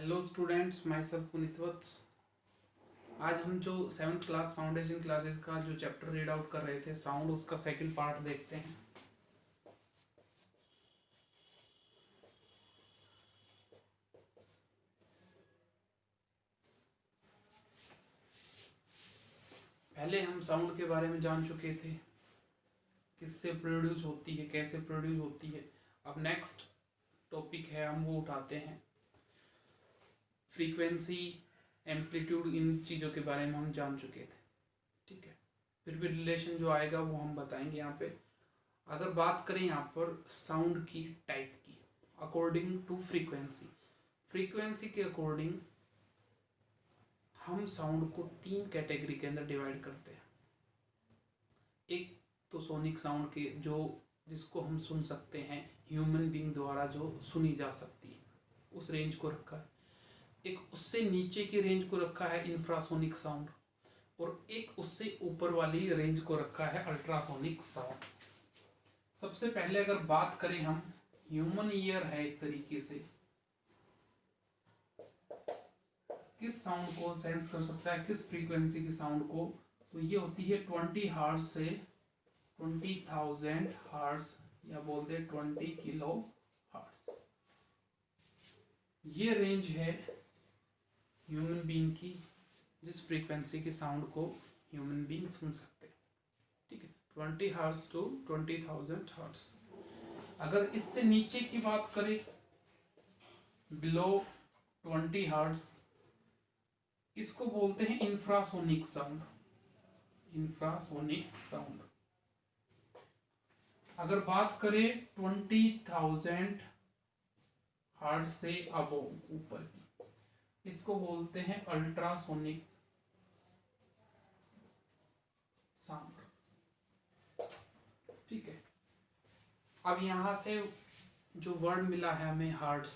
Hello students, myself Puneet Vats. आज हम जो 7th क्लास फाउंडेशन क्लासेस का जो चैप्टर रीड आउट कर रहे थे साउंड, उसका सेकंड पार्ट देखते हैं। पहले हम साउंड के बारे में जान चुके थे, किससे प्रोड्यूस होती है, कैसे प्रोड्यूस होती है। अब नेक्स्ट टॉपिक है, हम वो उठाते हैं फ्रीक्वेंसी, एम्पलीट्यूड। इन चीज़ों के बारे में हम जान चुके थे, ठीक है। फिर भी रिलेशन जो आएगा वो हम बताएंगे यहाँ पे। अगर बात करें यहाँ पर साउंड की टाइप की, अकॉर्डिंग टू फ्रीक्वेंसी, फ्रीक्वेंसी के अकॉर्डिंग हम साउंड को 3 कैटेगरी के अंदर डिवाइड करते हैं। एक तो सोनिक साउंड के जो जिसको हम सुन सकते हैं, ह्यूमन बीइंग द्वारा जो सुनी जा सकती है, उस रेंज को रखा है। एक उससे नीचे की रेंज को रखा है इंफ्रासोनिक साउंड, और एक उससे ऊपर वाली रेंज को रखा है अल्ट्रासोनिक साउंड। सबसे पहले अगर बात करें हम, ह्यूमन ईयर है एक तरीके से, किस साउंड को सेंस कर सकता है, किस फ्रीक्वेंसी की साउंड को, तो ये होती है 20 हर्ट्ज से 20,000 हर्ट्ज, या बोलते हैं 20 किलो हर्ट्ज। ये रेंज है ह्यूमन बीइंग की, जिस फ्रीक्वेंसी की साउंड को ह्यूमन बीइंग सुन सकते हैं, ठीक है। 20 हर्ट्ज टू 20,000 हर्ट्ज। अगर इससे नीचे की बात करें, बिलो 20 हर्ट्ज, इसको बोलते हैं इंफ्रासोनिक साउंड। Infrasonic sound. अगर बात करें 20,000 हर्ट्ज से अबोव, ऊपर की, इसको बोलते हैं अल्ट्रासोनिक साउंड, ठीक है। अब यहां से जो वर्ड मिला है हमें हर्ट्ज,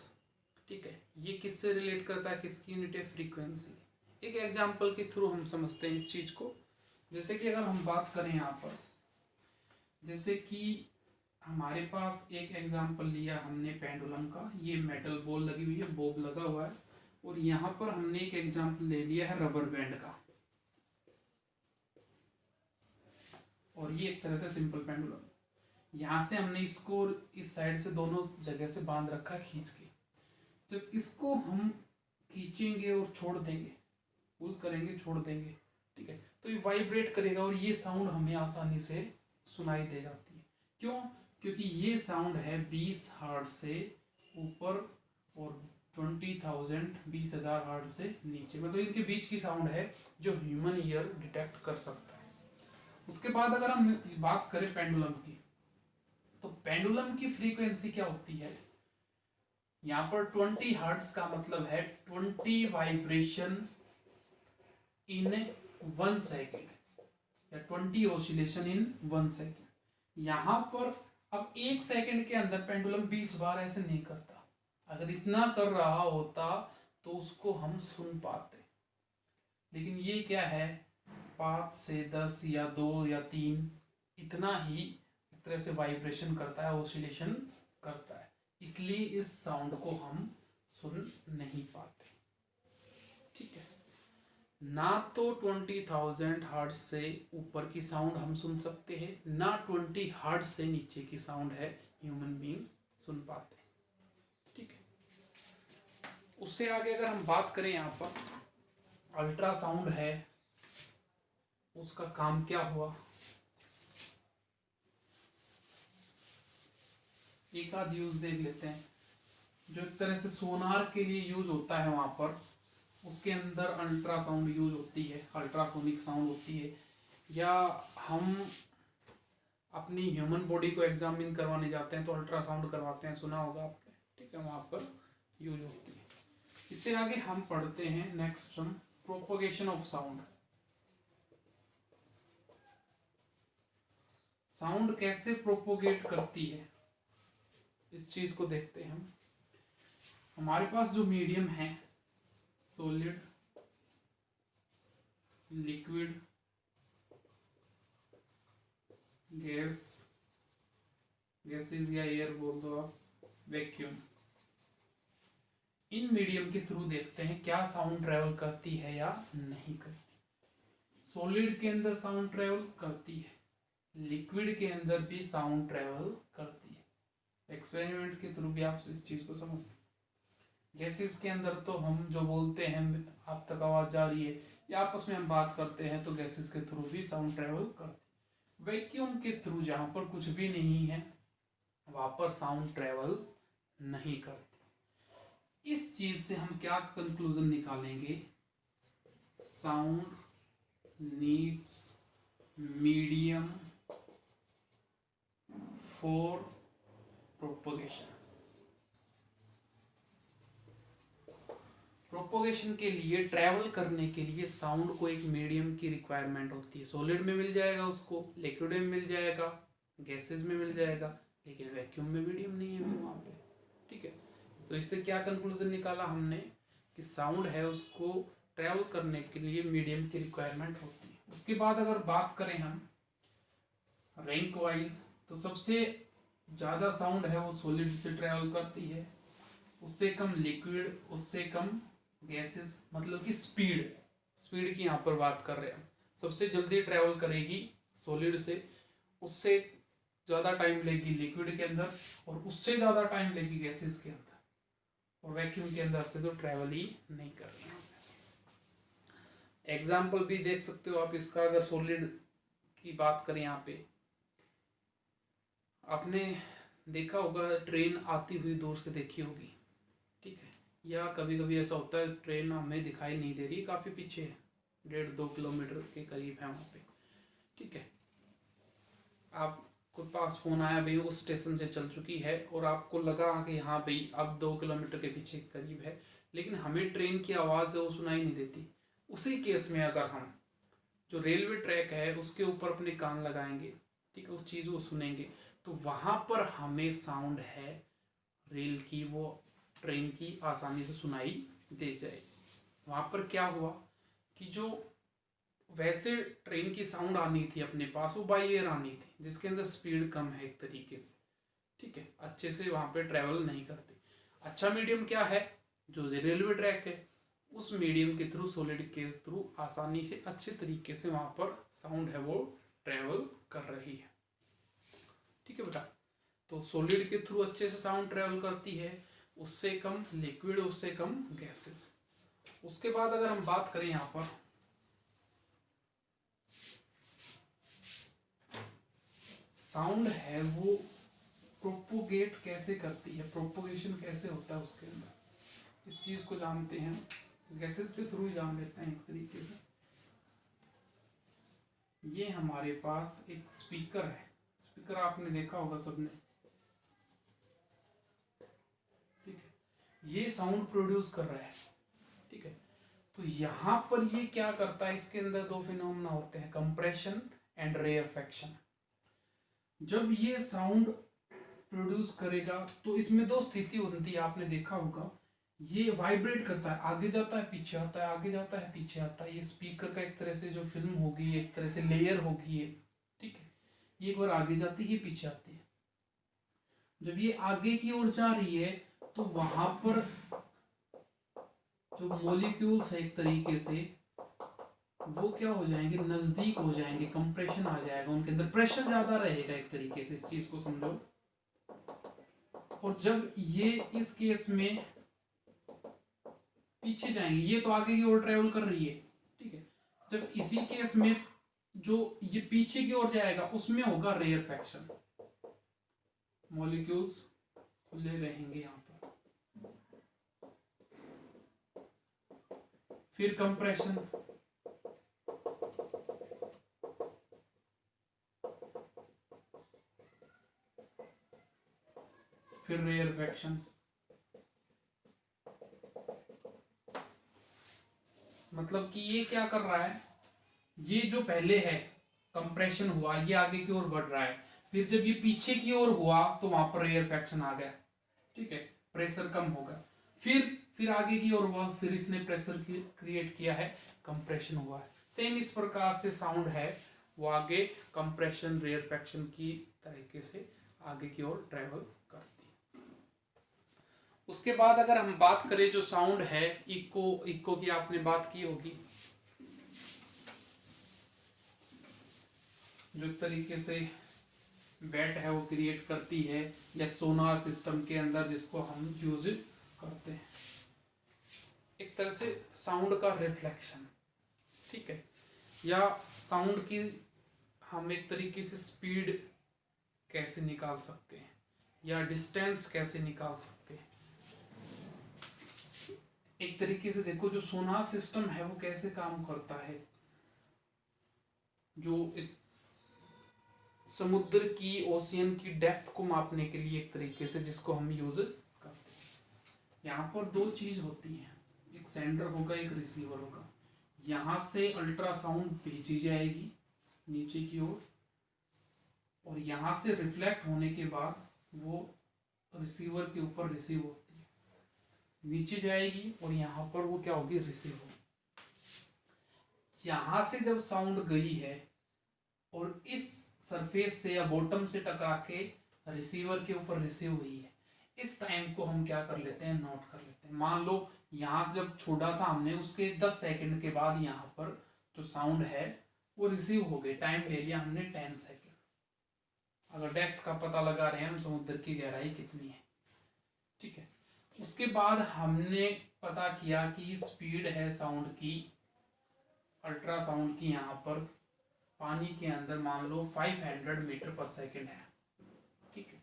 ठीक है, ये किससे रिलेट करता है, किसकी यूनिट है, फ्रीक्वेंसी। एक एग्जांपल के थ्रू हम समझते हैं इस चीज को। जैसे कि अगर हम बात करें यहाँ पर, जैसे कि हमारे पास एक एग्जांपल लिया हमने पेंडुलम का, ये मेटल बॉल लगी हुई है, बोब लगा हुआ है, और यहाँ पर हमने एक एग्जांपल ले लिया है रबर बैंड का, और ये एक तरह से सिंपल पेंडुलम। यहाँ से हमने इसको इस साइड से दोनों जगह से बांध रखा है खींच के। जब इसको हम खींचेंगे और छोड़ देंगे, पुल करेंगे छोड़ देंगे, ठीक है, तो ये वाइब्रेट करेगा और ये साउंड हमें आसानी से सुनाई दे जाती है। क्यों? क्योंकि ये साउंड है 20 हर्ट्ज से ऊपर और 20,000 हर्ट्ज से नीचे, मतलब इनके बीच की साउंड है जो ह्यूमन ईयर डिटेक्ट कर सकता है। उसके बाद अगर हम बात करें पेंडुलम की, तो पेंडुलम की फ्रीक्वेंसी क्या होती है, यहाँ पर 20 हर्ट्ज का मतलब है 20 वाइब्रेशन इन 1 सेकेंड, या 20 ऑसिलेशन इन 1 सेकेंड। यहां पर अब 1 सेकेंड के अंदर पेंडुलम 20 बार ऐसे नहीं करता। अगर इतना कर रहा होता तो उसको हम सुन पाते, लेकिन ये क्या है, 5 से 10 या 2 या 3, इतना ही एक तरह से वाइब्रेशन करता है, ऑसिलेशन करता है, इसलिए इस साउंड को हम सुन नहीं पाते, ठीक है। ना तो 20,000 हर्ट्ज से ऊपर की साउंड हम सुन सकते हैं, ना 20 हर्ट्ज से नीचे की साउंड है ह्यूमन बीइंग सुन पाते हैं, ठीक है। उससे आगे अगर हम बात करें, यहाँ पर अल्ट्रासाउंड है, उसका काम क्या हुआ, एक आध यूज देख लेते हैं। जो एक तरह से सोनार के लिए यूज होता है वहां पर, उसके अंदर अल्ट्रासाउंड यूज होती है, अल्ट्रासोनिक साउंड होती है। या हम अपनी ह्यूमन बॉडी को एग्जामिन करवाने जाते हैं तो अल्ट्रासाउंड करवाते हैं, सुना होगा आपने, ठीक है, वहां पर यूज होती है। इससे आगे हम पढ़ते हैं next term, propagation of sound. Sound कैसे प्रोपोगेट करती है, इस चीज को देखते हैं हम। हमारे पास जो मीडियम है, सॉलिड, लिक्विड, गैस, गैसेस या एयर बोल दो आप, वैक्यूम, इन मीडियम के थ्रू देखते हैं क्या साउंड ट्रेवल करती है या नहीं करती। सॉलिड के अंदर साउंड ट्रेवल करती है, लिक्विड के अंदर भी साउंड ट्रेवल करती है। एक्सपेरिमेंट के थ्रू भी आप इस चीज को समझते हैं। गैसेस के अंदर तो हम जो बोलते हैं आप तक आवाज जा रही है या आपस में हम बात करते हैं, तो गैसेस के थ्रू भी साउंड ट्रेवल करती है। वैक्यूम के थ्रू जहां पर कुछ भी नहीं है वहां पर साउंड ट्रेवल नहीं करती। इस चीज से हम क्या कंक्लूजन निकालेंगे? Sound needs medium for propagation. Propagation के लिए, ट्रैवल करने के लिए साउंड को एक मीडियम की रिक्वायरमेंट होती है। सॉलिड में मिल जाएगा उसको, लिक्विड में मिल जाएगा, गैसेस में मिल जाएगा, लेकिन वैक्यूम में मीडियम नहीं है वहां पे। ठीक है, तो इससे क्या कंक्लूजन निकाला हमने कि साउंड है उसको ट्रैवल करने के लिए मीडियम की रिक्वायरमेंट होती है। उसके बाद अगर बात करें हम रैंक वाइज, तो सबसे ज़्यादा साउंड है वो सॉलिड से ट्रैवल करती है, उससे कम लिक्विड, उससे कम गैसेस। मतलब कि स्पीड की यहाँ पर बात कर रहे हैं हम। सबसे जल्दी ट्रैवल करेगी सॉलिड से, उससे ज़्यादा टाइम लेगी लिक्विड के अंदर, और उससे ज़्यादा टाइम लेगी गैसेस के अंदर, और वैक्यूम के अंदर से तो ट्रैवल ही नहीं कर रही है। एग्जाम्पल भी देख सकते हो आप इसका, अगर सॉलिड की बात करें यहाँ पे, आपने देखा होगा ट्रेन आती हुई दूर से देखी होगी, ठीक है, या कभी कभी ऐसा होता है ट्रेन हमें दिखाई नहीं दे रही, काफ़ी पीछे है, 1.5-2 किलोमीटर के करीब है वहाँ पे। ठीक है, आपको पास फोन आया भाई उस स्टेशन से चल चुकी है, और आपको लगा कि हाँ भाई अब 2 किलोमीटर के पीछे करीब है, लेकिन हमें ट्रेन की आवाज़ है वो सुनाई नहीं देती। उसी केस में अगर हम जो रेलवे ट्रैक है उसके ऊपर अपने कान लगाएंगे, ठीक है, उस चीज़ को सुनेंगे, तो वहाँ पर हमें साउंड है रेल की, वो ट्रेन की आसानी से सुनाई दे जाए। वहाँ पर क्या हुआ कि जो वैसे ट्रेन की साउंड आनी थी अपने पास, वो बाई एयर आनी थी, जिसके अंदर स्पीड कम है एक तरीके से, ठीक है, अच्छे से वहाँ पे ट्रेवल नहीं करती। अच्छा मीडियम क्या है? जो रेलवे ट्रैक है, उस मीडियम के थ्रू, सॉलिड के थ्रू आसानी से अच्छे तरीके से वहाँ पर साउंड है वो ट्रेवल कर रही है। ठीक है बेटा, तो सॉलिड के थ्रू अच्छे से साउंड ट्रेवल करती है, उससे कम लिक्विड, उससे कम गैसेस। उसके बाद अगर हम बात करें यहाँ पर साउंड है वो प्रोपोगेट कैसे करती है, प्रोपोगेशन कैसे होता है उसके अंदर, इस चीज को जानते हैं, गैसेस के थ्रू ही जान लेते हैं एक तरीके से। ये हमारे पास एक स्पीकर है, स्पीकर आपने देखा होगा सबने, ठीक है, ये साउंड प्रोड्यूस कर रहा है, ठीक है। तो यहाँ पर ये क्या करता है, इसके अंदर दो फिनोमेना होते हैं, कंप्रेशन एंड रेयरफेक्शन। जब ये साउंड प्रोड्यूस करेगा तो इसमें दो स्थिति होती है, आपने देखा होगा, ये वाइब्रेट करता है, आगे जाता है पीछे आता है, आगे जाता है पीछे आता है। ये स्पीकर का एक तरह से जो फिल्म होगी, एक तरह से लेयर होगी ये, ठीक है, ये एक बार आगे जाती है पीछे आती है। जब ये आगे की ओर जा रही है तो वहां पर जो मॉलिक्यूल्स है एक तरीके से वो क्या हो जाएंगे, नजदीक हो जाएंगे, कंप्रेशन आ जाएगा, उनके अंदर प्रेशर ज्यादा रहेगा एक तरीके से, इस चीज को समझो। और जब ये इस केस में पीछे जाएंगे, ये तो आगे की ओर ट्रेवल कर रही है, ठीक है, जब इसी केस में जो ये पीछे की ओर जाएगा उसमें होगा रेयरफेक्शन, मॉलिक्यूल्स खुले रहेंगे यहां पर, फिर कंप्रेशन, फिर रेयरफेक्शन। मतलब कि ये क्या कर रहा है, ये जो पहले है कंप्रेशन हुआ, ये आगे की ओर बढ़ रहा है, फिर जब ये पीछे की ओर हुआ तो वहां पर रेयरफेक्शन आ गया, ठीक है, प्रेशर कम होगा, फिर आगे की ओर हुआ, फिर इसने प्रेशर क्रिएट किया है, कंप्रेशन हुआ है। सेम इस प्रकार से साउंड है वो आगे कंप्रेशन रेयरफेक्शन की तरीके से आगे की ओर ट्रेवल करती है। उसके बाद अगर हम बात करें जो साउंड है इको, इको की आपने बात की होगी, जो एक तरीके से बैट है वो क्रिएट करती है या सोनार सिस्टम के अंदर जिसको हम यूज करते हैं, एक तरह से साउंड का रिफ्लेक्शन, ठीक है। या साउंड की हम एक तरीके से स्पीड कैसे निकाल सकते हैं या डिस्टेंस कैसे निकाल सकते हैं। एक तरीके से देखो जो सोनार सिस्टम है वो कैसे काम करता है, जो एक समुद्र की, ओशियन की डेप्थ को मापने के लिए एक तरीके से जिसको हम यूज करते हैं। यहाँ पर दो चीज होती है, एक सेंडर होगा एक रिसीवर होगा। यहाँ से अल्ट्रासाउंड भेजी जाएगी नीचे की ओर और यहाँ से रिफ्लेक्ट होने के बाद वो रिसीवर के ऊपर रिसीव होती है, नीचे जाएगी और यहाँ पर वो क्या होगी, रिसीव होगी। यहाँ से जब साउंड गई है और इस सरफेस से या बॉटम से टकरा के रिसीवर के ऊपर रिसीव हुई है, इस टाइम को हम क्या कर लेते हैं, नोट कर लेते हैं। मान लो यहाँ से जब छोड़ा था हमने उसके 10 सेकंड के बाद यहाँ पर जो साउंड है वो रिसीव हो गई, टाइम ले लिया हमने 10 सेकंड। अगर डेप्थ का पता लगा रहे हैं हम, समुद्र की गहराई कितनी है, ठीक है। उसके बाद हमने पता किया कि स्पीड है साउंड की, अल्ट्रासाउंड की, यहाँ पर पानी के अंदर मान लो 500 मीटर पर सेकेंड है, ठीक है।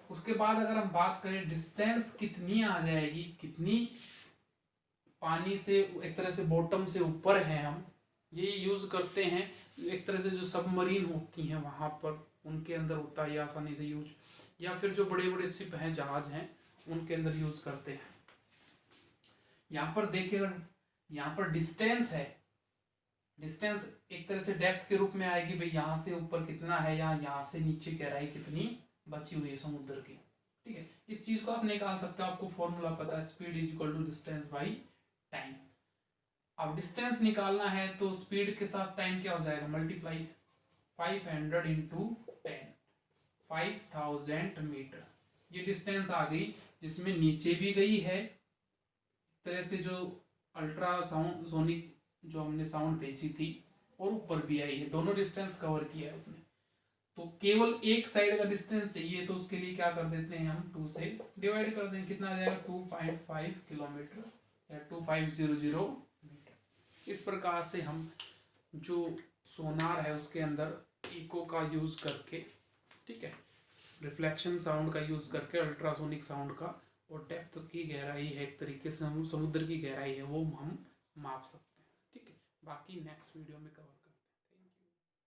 उसके बाद अगर हम बात करें डिस्टेंस कितनी आ जाएगी, कितनी पानी से एक तरह से बॉटम से ऊपर है, हम ये यूज करते हैं एक तरह से जो सबमरीन होती हैं वहां पर उनके अंदर होता है आसानी से यूज, या फिर जो बड़े बड़े शिप हैं, जहाज हैं, उनके अंदर यूज करते हैं। यहाँ पर देखिए, यहाँ पर डिस्टेंस है, डिस्टेंस एक तरह से डेप्थ के रूप में आएगी, भाई यहाँ से ऊपर कितना है या यहाँ से नीचे गहराई कितनी बची हुई है समुद्र की, ठीक है। इस चीज को आप निकाल सकते हो, आपको फॉर्मूला पता है, speed is equal to distance by time. अब डिस्टेंस निकालना है तो स्पीड के साथ टाइम क्या हो जाएगा, मल्टीप्लाई 500 इंटू 10, 5000 मीटर। ये डिस्टेंस आ गई जिसमें नीचे भी गई है एक तरह से जो अल्ट्रासाउंड सोनिक जो हमने साउंड भेजी थी और ऊपर भी आई है, दोनों डिस्टेंस कवर किया है उसने। तो केवल एक साइड का डिस्टेंस चाहिए तो उसके लिए क्या कर देते हैं हम, 2 से डिवाइड कर देंगे, कितना आ जाएगा 2.5 किलोमीटर या 2500 मीटर। इस प्रकार से हम जो सोनार है उसके अंदर इको का यूज करके, ठीक है, रिफ्लेक्शन साउंड का यूज करके, अल्ट्रासोनिक साउंड का, और डेप्थ की गहराई है एक तरीके से, हम समुद्र की गहराई है वो हम माप सकते हैं, ठीक है। बाकी नेक्स्ट वीडियो में कवर करेंगे।